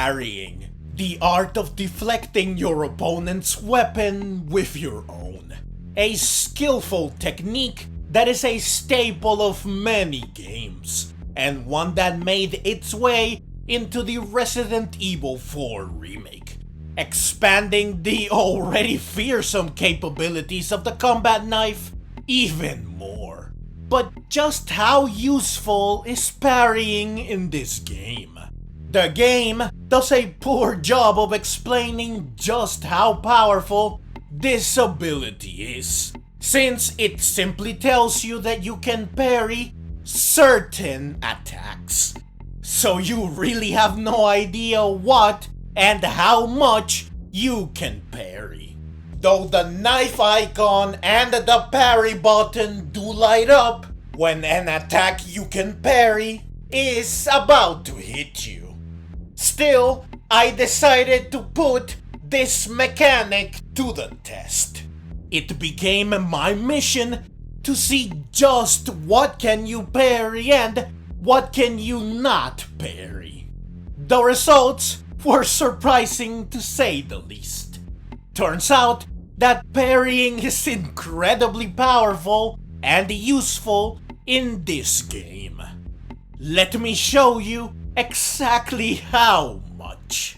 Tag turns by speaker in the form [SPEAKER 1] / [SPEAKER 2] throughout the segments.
[SPEAKER 1] Parrying, the art of deflecting your opponent's weapon with your own. A skillful technique that is a staple of many games, and one that made its way into the Resident Evil 4 remake, expanding the already fearsome capabilities of the combat knife even more. But just how useful is parrying in this game? The game does a poor job of explaining just how powerful this ability is, since it simply tells you that you can parry certain attacks. So you really have no idea what and how much you can parry. Though the knife icon and the parry button do light up when an attack you can parry is about to hit you. Still, I decided to put this mechanic to the test. It became my mission to see just what can you parry and what can you not parry. The results were surprising to say the least. Turns out that parrying is incredibly powerful and useful in this game. Let me show you exactly how much.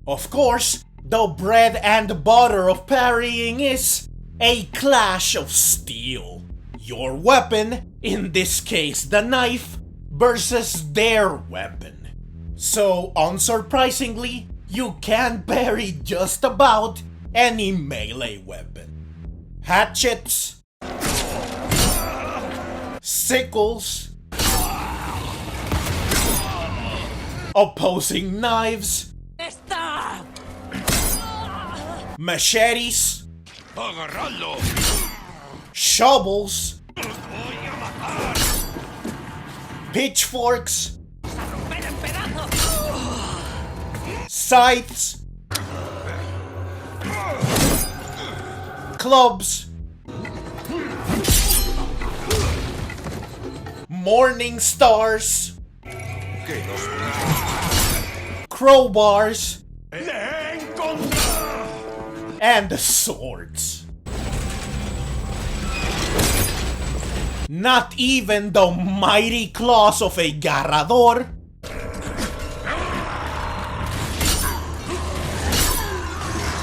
[SPEAKER 1] Of course, the bread and butter of parrying is a clash of steel. Your weapon, in this case the knife, versus their weapon. So, unsurprisingly, you can parry just about any melee weapon. Hatchets, sickles, opposing knives, machetes, shovels, pitchforks, scythes, clubs, morning stars, crowbars, and swords. Not even the mighty claws of a garrador,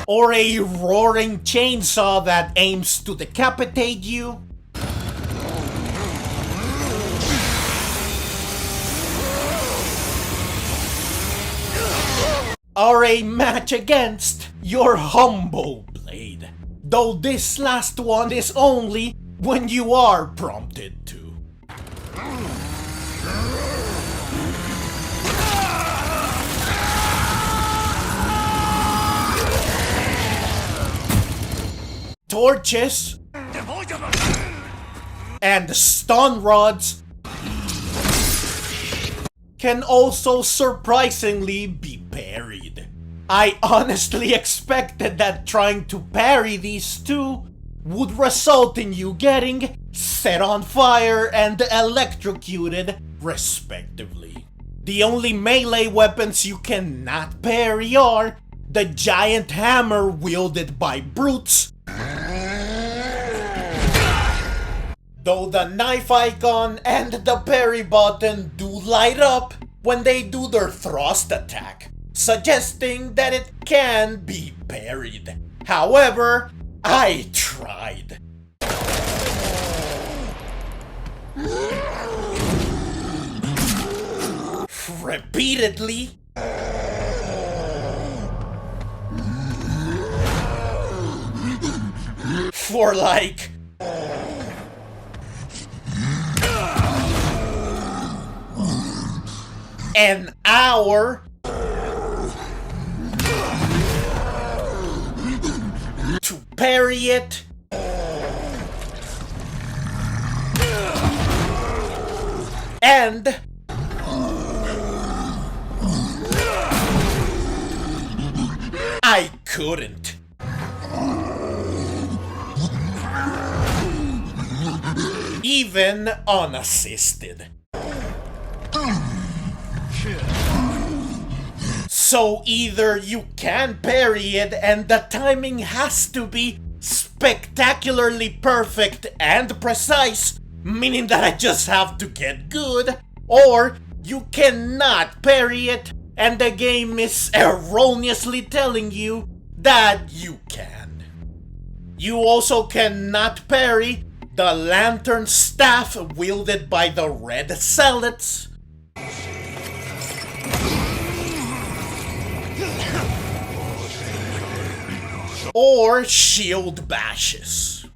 [SPEAKER 1] or a roaring chainsaw that aims to decapitate you, are a match against your humble blade. Though this last one is only when you are prompted to. Torches and stun rods can also surprisingly be parried. I honestly expected that trying to parry these two would result in you getting set on fire and electrocuted, respectively. The only melee weapons you cannot parry are the giant hammer wielded by brutes, though the knife icon and the parry button do light up when they do their thrust attack, suggesting that it can be parried. However, I tried. Repeatedly. For like an hour. To parry it. And I couldn't. even unassisted. So either you can parry it and the timing has to be spectacularly perfect and precise, meaning that I just have to get good, or you cannot parry it and the game is erroneously telling you that you can. You also cannot parry the lantern staff wielded by the red zealots, or shield bashes.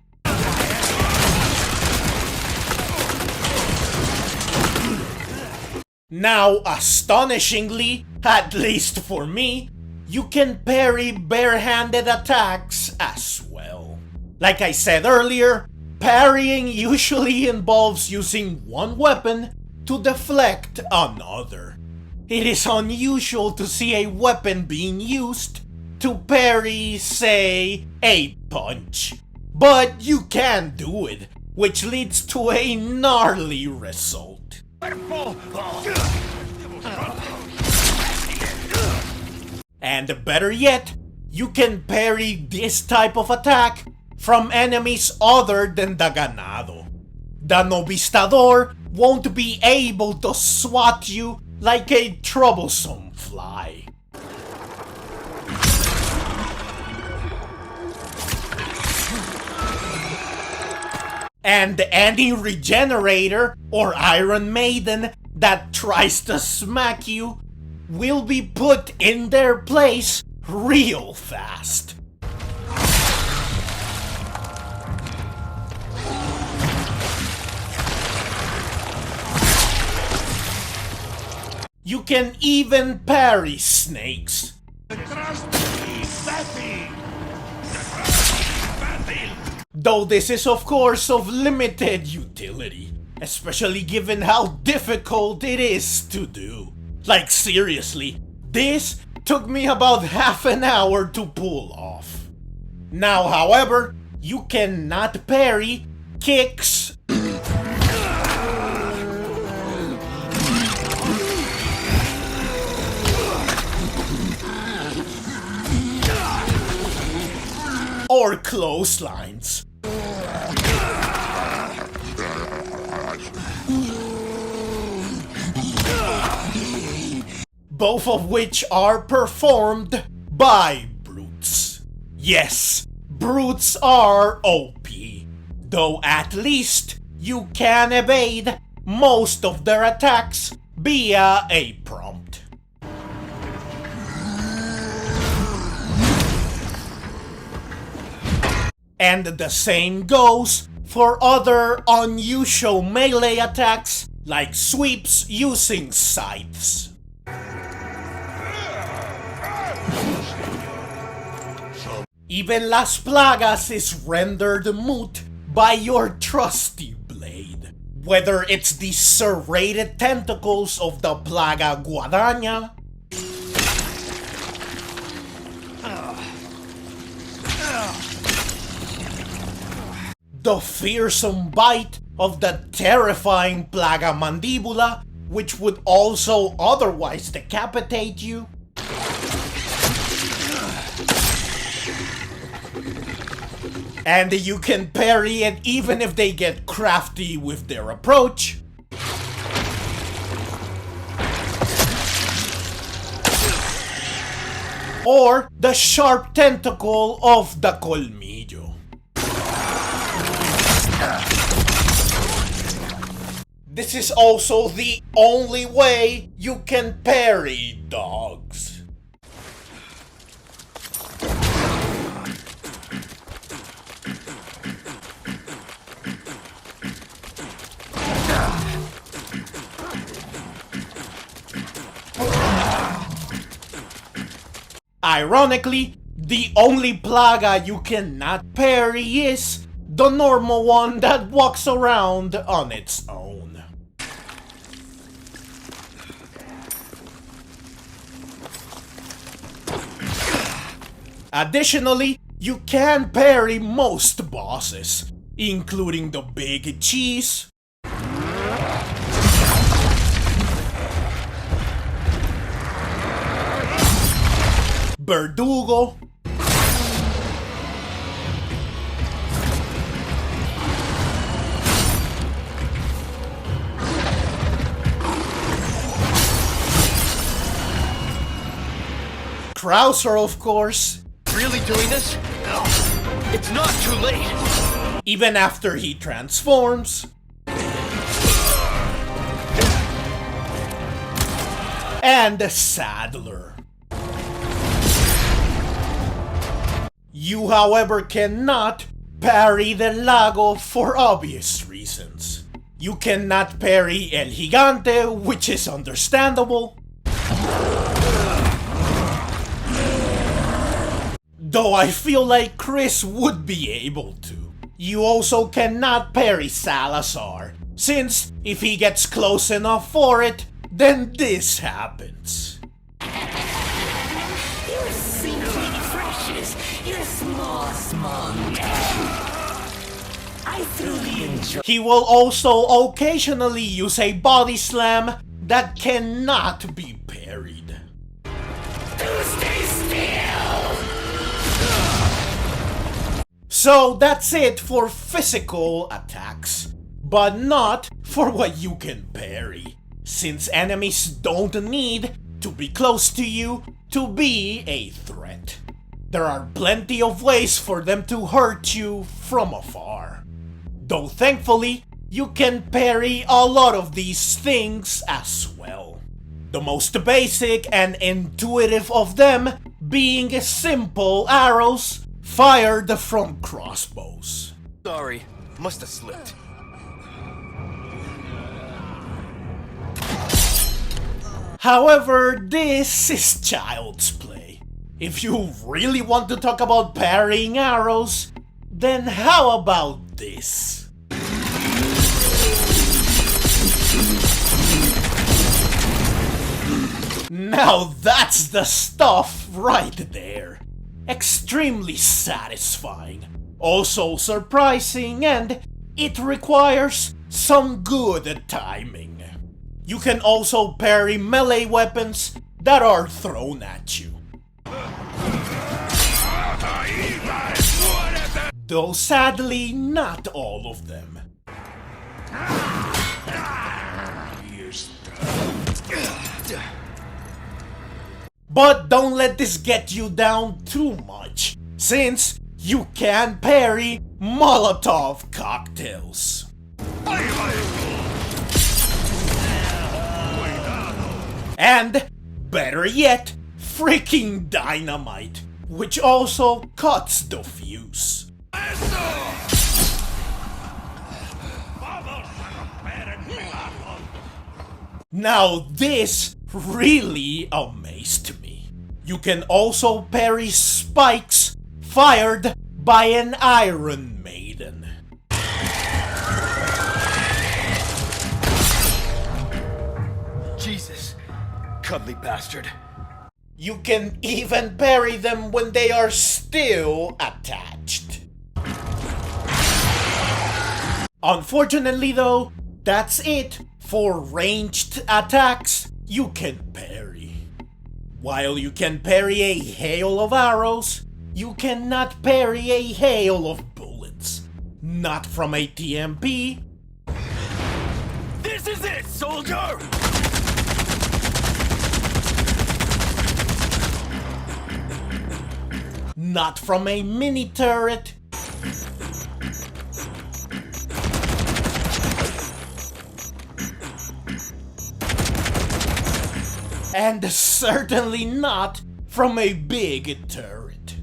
[SPEAKER 1] Now, astonishingly, at least for me, you can parry barehanded attacks as well. Like I said earlier, parrying usually involves using one weapon to deflect another. It is unusual to see a weapon being used to parry, say, a punch. But you can do it, which leads to a gnarly result. And better yet, you can parry this type of attack from enemies other than the ganado. The Novistador won't be able to swat you like a troublesome fly. And any regenerator or Iron Maiden that tries to smack you will be put in their place real fast. You can even parry snakes. Though this is of course of limited utility, especially given how difficult it is to do. Like seriously, this took me about half an hour to pull off. Now, however, you cannot parry kicks, or clotheslines. Both of which are performed by brutes. Yes, brutes are OP, though at least you can evade most of their attacks via a prompt. And the same goes for other unusual melee attacks like sweeps using scythes. Even Las Plagas is rendered moot by your trusty blade. Whether it's the serrated tentacles of the Plaga Guadaña, the fearsome bite of the terrifying Plaga Mandibula, which would also otherwise decapitate you, and you can parry it even if they get crafty with their approach, or the sharp tentacle of the colmillo. This is also the only way you can parry dogs. Ironically, the only plaga you cannot parry is the normal one that walks around on its own. Additionally, you can parry most bosses, including the big cheese, Verdugo, Krauser, of course.
[SPEAKER 2] Really doing this? No. It's not too late.
[SPEAKER 1] Even after he transforms. And Sadler. You, however, cannot parry the Lago for obvious reasons. You cannot parry El Gigante, which is understandable. Though I feel like Chris would be able to. You also cannot parry Salazar, since if he gets close enough for it, then this happens.
[SPEAKER 3] You're simply precious. You're small. I truly enjoy.
[SPEAKER 1] He will also occasionally use a body slam that cannot be parried.
[SPEAKER 3] Stay still.
[SPEAKER 1] So that's it for physical attacks, but not for what you can parry, since enemies don't need to be close to you to be a threat. There are plenty of ways for them to hurt you from afar. Though thankfully, you can parry a lot of these things as well. The most basic and intuitive of them being simple arrows fired from crossbows.
[SPEAKER 2] Sorry, must have slipped.
[SPEAKER 1] However, this is child's play. If you really want to talk about parrying arrows, then how about this? Now that's the stuff right there. Extremely satisfying, also surprising, and it requires some good timing. You can also parry melee weapons that are thrown at you. Though sadly, not all of them. But don't let this get you down too much, since you can parry molotov cocktails. And, better yet, freaking dynamite, which also cuts the fuse. Now this really amazed me. You can also parry spikes fired by an Iron Maiden.
[SPEAKER 2] Jesus, cuddly bastard.
[SPEAKER 1] You can even parry them when they are still attached. Unfortunately though, that's it for ranged attacks you can parry. While you can parry a hail of arrows, you cannot parry a hail of bullets. Not from a TMP.
[SPEAKER 2] This is it, soldier!
[SPEAKER 1] Not from a mini turret. And certainly not from a big turret.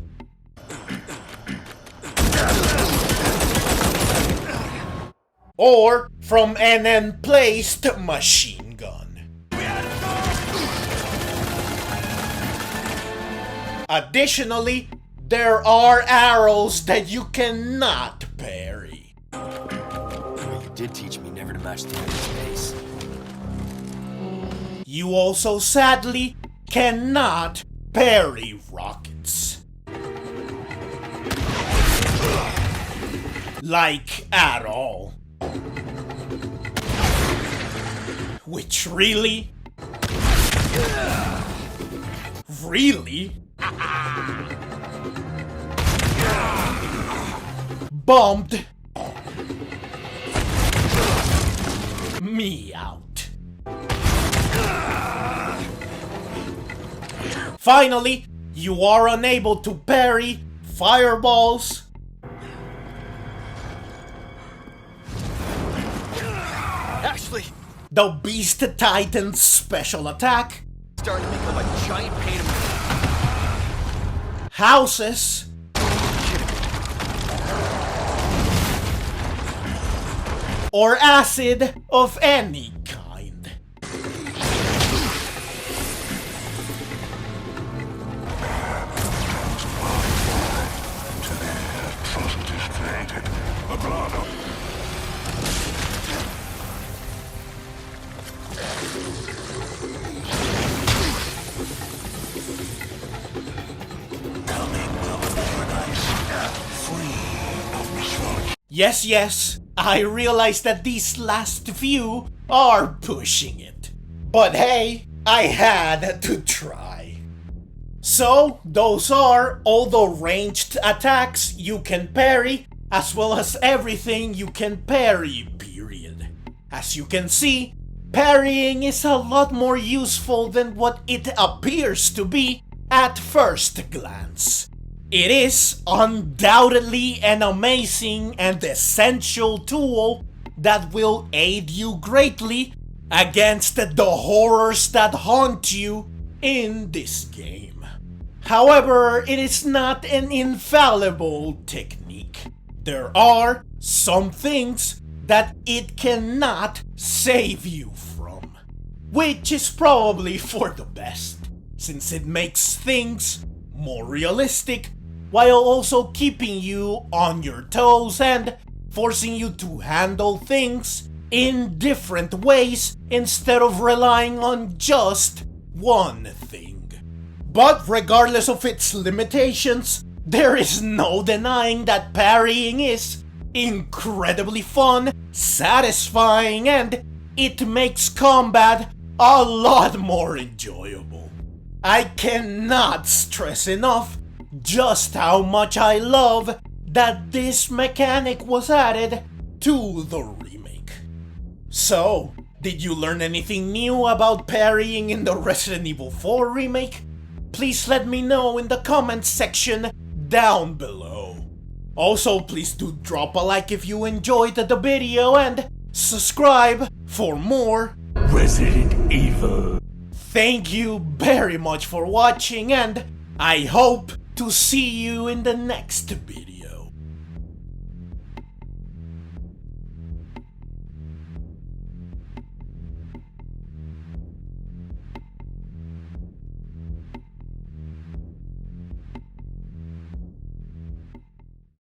[SPEAKER 1] Or from an emplaced machine gun. Additionally, there are arrows that you cannot parry.
[SPEAKER 2] You did teach me never to match the enemy's pace.
[SPEAKER 1] You also sadly cannot parry rockets. Like, at all. Which really? Really? Bummed me out. Finally, you are unable to parry fireballs.
[SPEAKER 2] Ashley,
[SPEAKER 1] The Beast Titan's special attack.
[SPEAKER 2] starting to become a giant pain in the
[SPEAKER 1] Houses. Or acid of any kind. Yes, I realize that these last few are pushing it. But hey, I had to try. So, those are all the ranged attacks you can parry, as well as everything you can parry, period. As you can see, parrying is a lot more useful than what it appears to be at first glance. It is undoubtedly an amazing and essential tool that will aid you greatly against the horrors that haunt you in this game. However, it is not an infallible technique. There are some things that it cannot save you from, which is probably for the best, since it makes things more realistic while also keeping you on your toes and forcing you to handle things in different ways instead of relying on just one thing. But regardless of its limitations, there is no denying that parrying is incredibly fun, satisfying, and it makes combat a lot more enjoyable. I cannot stress enough just how much I love that this mechanic was added to the remake. So, did you learn anything new about parrying in the Resident Evil 4 remake? Please let me know in the comments section down below. Also, please do drop a like if you enjoyed the video and subscribe for more
[SPEAKER 3] Resident Evil.
[SPEAKER 1] Thank you very much for watching, and I hope to see you in the next video.